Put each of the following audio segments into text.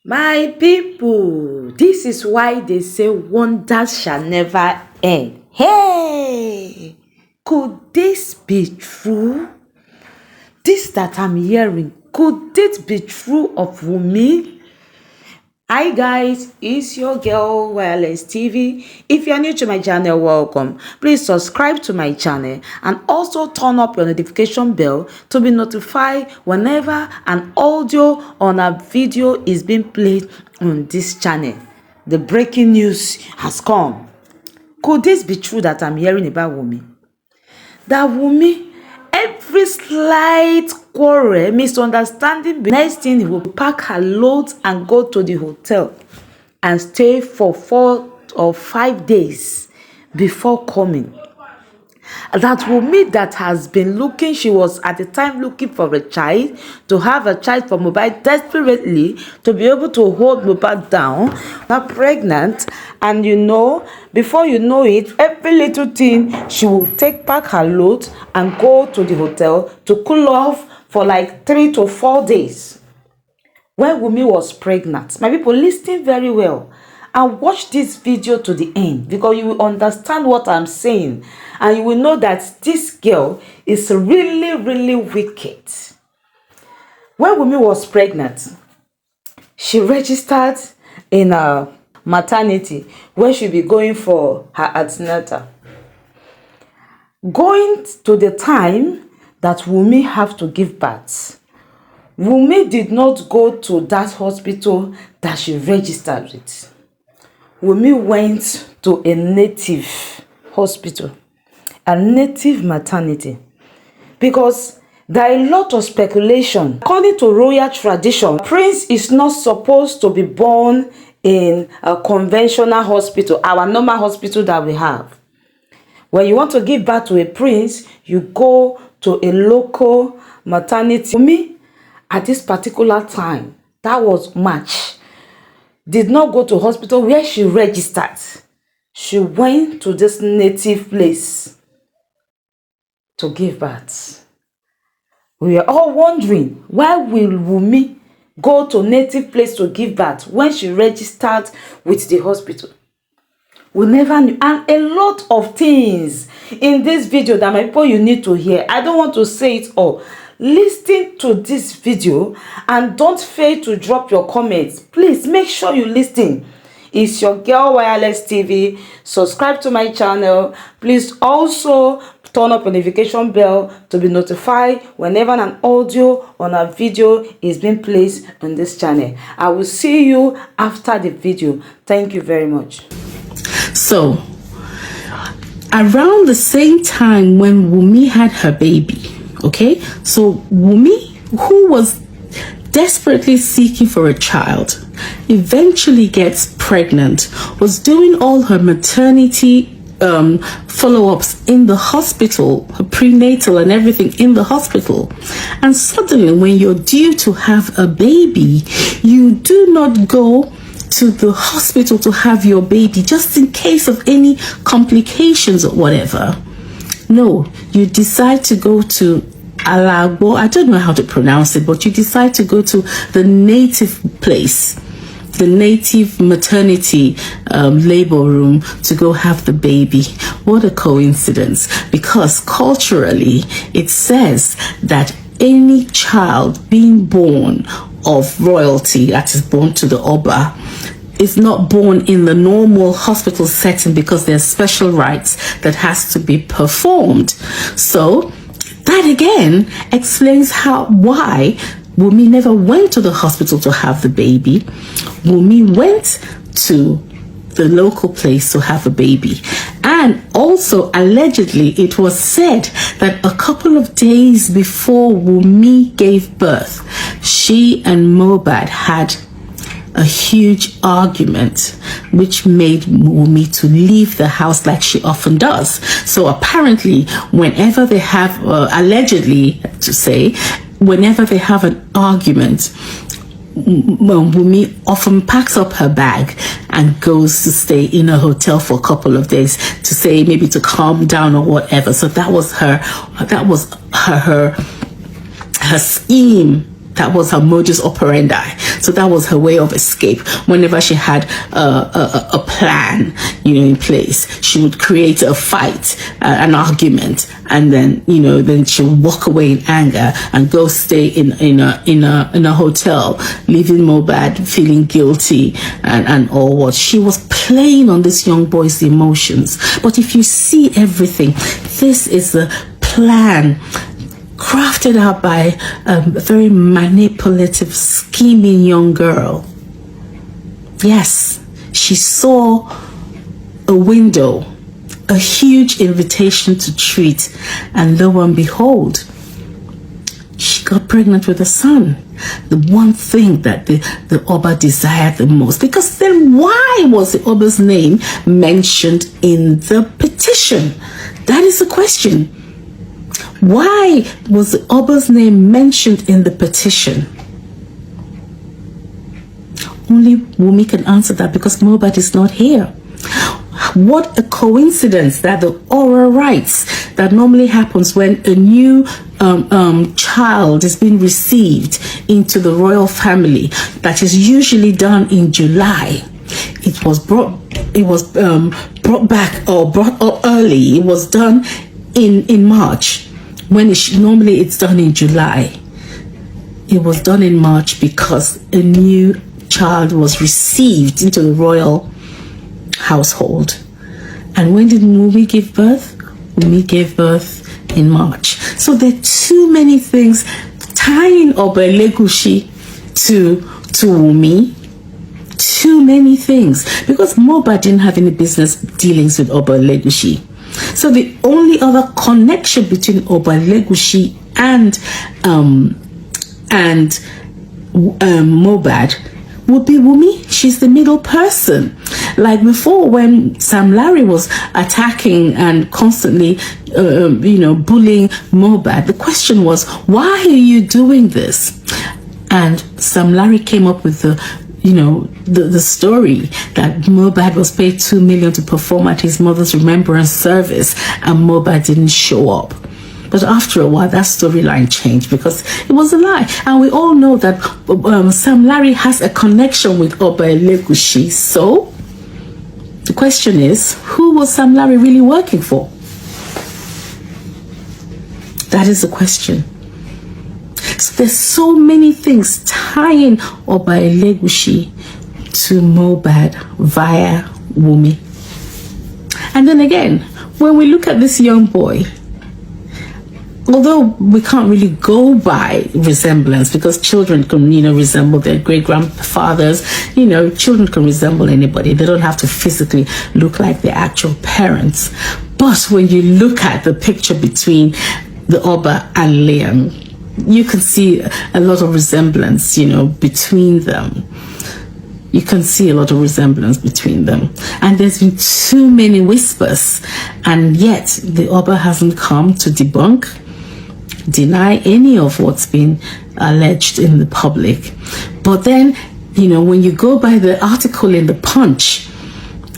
My people, this is why they say wonders shall never end. Hey, could this be true? This that I'm hearing, could it be true of Wunmi? Hi guys, it's your girl Wireless TV. If you are new to my channel, welcome. Please subscribe to my channel and also turn up your notification bell to be notified whenever an audio or a video is being played on this channel. The breaking news has come. Could this be true that I'm hearing about Wunmi? That Wunmi, every slight quarrel, misunderstanding, the next thing he will pack her loads and go to the hotel and stay for 4 or 5 days before coming. That Wunmi that has been looking, she was at the time looking for a child, to have a child for Mohbad desperately, to be able to hold Mohbad down, not pregnant, and before you know it, every little thing, she will take back her load and go to the hotel to cool off for like 3 to 4 days. When Wunmi was pregnant, my people, listen very well and watch this video to the end, because you will understand what I'm saying and you will know that this girl is really wicked. When Wunmi was pregnant, she registered in a maternity where she'll be going for her antenatal. Going to the time that Wunmi have to give birth, Wunmi did not go to that hospital that she registered with. Wunmi went to a native hospital, a native maternity, because there are a lot of speculation. According to royal tradition, prince is not supposed to be born in a conventional hospital, our normal hospital that we have. When you want to give birth to a prince, you go to a local maternity. Wunmi, at this particular time, that was March, did not go to hospital where she registered. She went to this native place to give birth. We are all wondering, why will Wunmi go to native place to give birth when she registered with the hospital? We never knew. And a lot of things in this video that my people you need to hear. I don't want to say it all. Listen to this video and don't fail to drop your comments. Please make sure you listen. It's your girl Wireless TV. Subscribe to my channel. Please also turn up a notification bell to be notified whenever an audio or a video is being placed on this channel. I will see you after the video. Thank you very much. So, around the same time when Wunmi had her baby, okay, so Wunmi, who was desperately seeking for a child, eventually gets pregnant, was doing all her maternity follow-ups in the hospital, her prenatal and everything in the hospital, and suddenly when you're due to have a baby, you do not go to the hospital to have your baby just in case of any complications or whatever. No, you decide to go to Alagbo, I don't know how to pronounce it, but you decide to go to the native place, the native maternity labor room to go have the baby. What a coincidence, because culturally it says that any child being born of royalty, that is born to the Oba, is not born in the normal hospital setting because there's special rites that has to be performed. So that again explains why Wunmi never went to the hospital to have the baby. Wunmi went to the local place to have a baby. And also, allegedly, it was said that a couple of days before Wunmi gave birth, she and Mohbad had a huge argument, which made Wunmi to leave the house like she often does. So apparently, whenever they have, allegedly to say, whenever they have an argument, Wunmi often packs up her bag and goes to stay in a hotel for a couple of days to say maybe to calm down or whatever. So that was her scheme That was her modus operandi. So that was her way of escape. Whenever she had a plan, in place, she would create a fight, an argument, and then, then she would walk away in anger and go stay in a hotel, leaving Mohbad feeling guilty and all what. She was playing on this young boy's emotions. But if you see everything, this is a plan crafted out by a very manipulative, scheming young girl. Yes, she saw a window, a huge invitation to treat, and lo and behold, she got pregnant with a son. The one thing that the Oba desired the most. Because then why was the Oba's name mentioned in the petition? That is the question. Why was the Oba's name mentioned in the petition? Only Wunmi can answer that, because Mohbad is not here. What a coincidence that the oral rites that normally happens when a new child is being received into the royal family, that is usually done in July. It was brought back or brought up early. It was done in March. When normally it's done in July. It was done in March because a new child was received into the royal household. And when did Wunmi give birth? Wunmi gave birth in March. So there are too many things tying Oba Elegushi to Wunmi. Too many things. Because Mohbad didn't have any business dealings with Oba Elegushi. So the only other connection between Oba Elegushi and Mohbad would be Wunmi. She's the middle person. Like before, when Sam Larry was attacking and constantly, bullying Mohbad, the question was, why are you doing this? And Sam Larry came up with the story that Mohbad was paid $2 million to perform at his mother's remembrance service, and Mohbad didn't show up. But after a while, that storyline changed because it was a lie. And we all know that Sam Larry has a connection with Oba Elegushi. So the question is, who was Sam Larry really working for? That is the question. So there's so many things tying Oba Elegushi to Mohbad via Wunmi. And then again, when we look at this young boy, although we can't really go by resemblance, because children can, resemble their great-grandfathers, children can resemble anybody. They don't have to physically look like their actual parents. But when you look at the picture between the Oba and Liam, you can see a lot of resemblance, between them. You can see a lot of resemblance between them. And there's been too many whispers, and yet the Oba hasn't come to debunk, deny any of what's been alleged in the public. But then, when you go by the article in the Punch,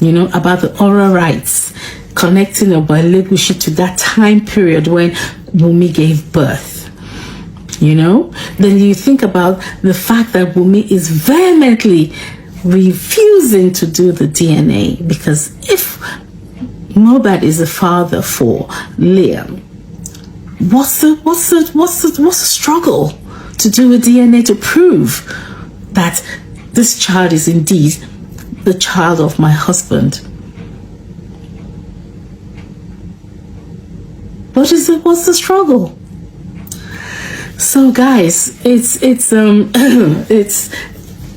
about the oral rights, connecting Oba Elegushi to that time period when Wunmi gave birth, then you think about the fact that Wunmi is vehemently refusing to do the DNA, because if Mohbad is the father for Liam, what's the struggle to do a DNA to prove that this child is indeed the child of my husband? What's the struggle? So guys, it's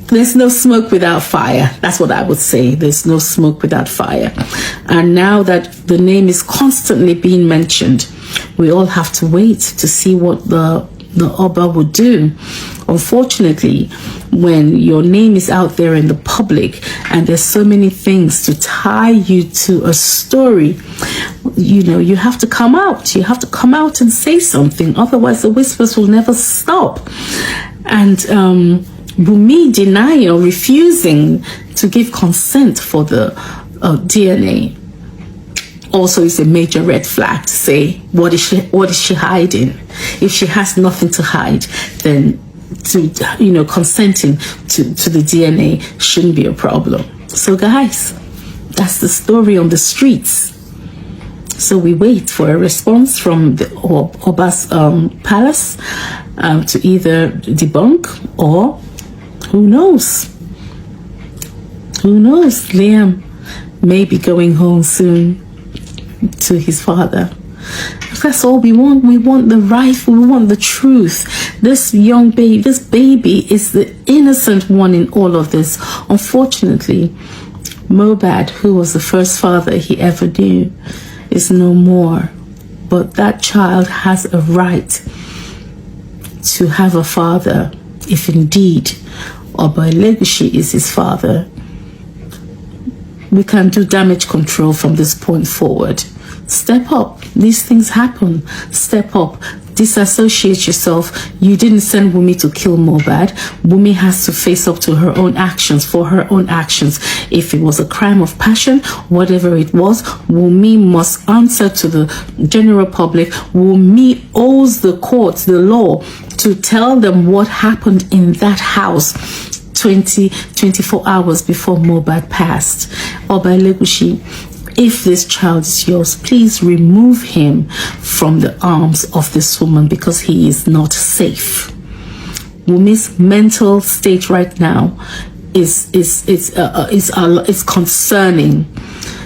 there's no smoke without fire. That's what I would say. There's no smoke without fire. And now that the name is constantly being mentioned, we all have to wait to see what the Oba would do. Unfortunately, when your name is out there in the public and there's so many things to tie you to a story, you have to come out. You have to come out and say something. Otherwise, the whispers will never stop. And Wunmi denying or refusing to give consent for the DNA also is a major red flag to say, what is she hiding? If she has nothing to hide, then consenting to the DNA shouldn't be a problem. So guys, that's the story on the streets. So we wait for a response from the Oba's palace to either debunk, or who knows? Who knows? Liam may be going home soon to his father. That's all we want. We want the right. We want the truth. This baby is the innocent one in all of this. Unfortunately, Mohbad, who was the first father he ever knew, is no more. But that child has a right to have a father, if indeed Oba Elegushi is his father. We can do damage control from this point forward. Step up. These things happen. Step up. Disassociate yourself. You didn't send Wunmi to kill Mohbad. Wunmi has to face up to her own actions, for her own actions. If it was a crime of passion, whatever it was, Wunmi must answer to the general public. Wunmi owes the courts, the law, to tell them what happened in that house 24 hours before Mohbad passed. Oba Elegushi, if this child is yours, please remove him from the arms of this woman, because he is not safe. Wunmi's mental state right now is concerning.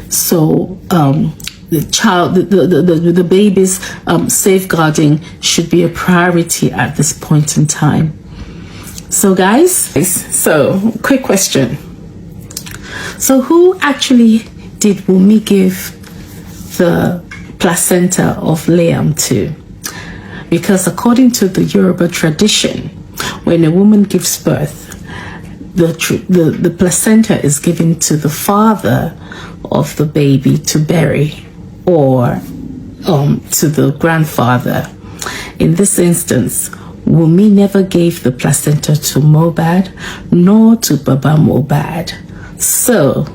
So the baby's safeguarding should be a priority at this point in time. So guys, so quick question. So who actually did Wunmi give the placenta of Liam to? Because according to the Yoruba tradition, when a woman gives birth, the placenta is given to the father of the baby to bury, or to the grandfather. In this instance, Wunmi never gave the placenta to Mohbad, nor to Baba Mohbad. So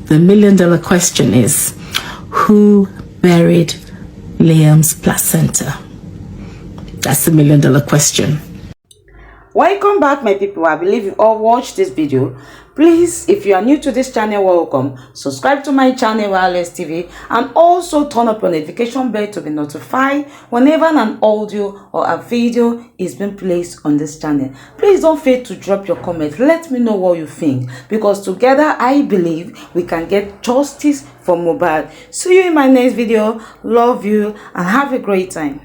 the $1 million question is, who buried Liam's placenta? That's the $1 million question. Welcome back, my people. I believe you all watched this video. Please, if you are new to this channel, welcome. Subscribe to my channel, Wireless TV, and also turn up your notification bell to be notified whenever an audio or a video is being placed on this channel. Please don't fail to drop your comment. Let me know what you think, because together I believe we can get justice for Mohbad. See you in my next video. Love you and have a great time.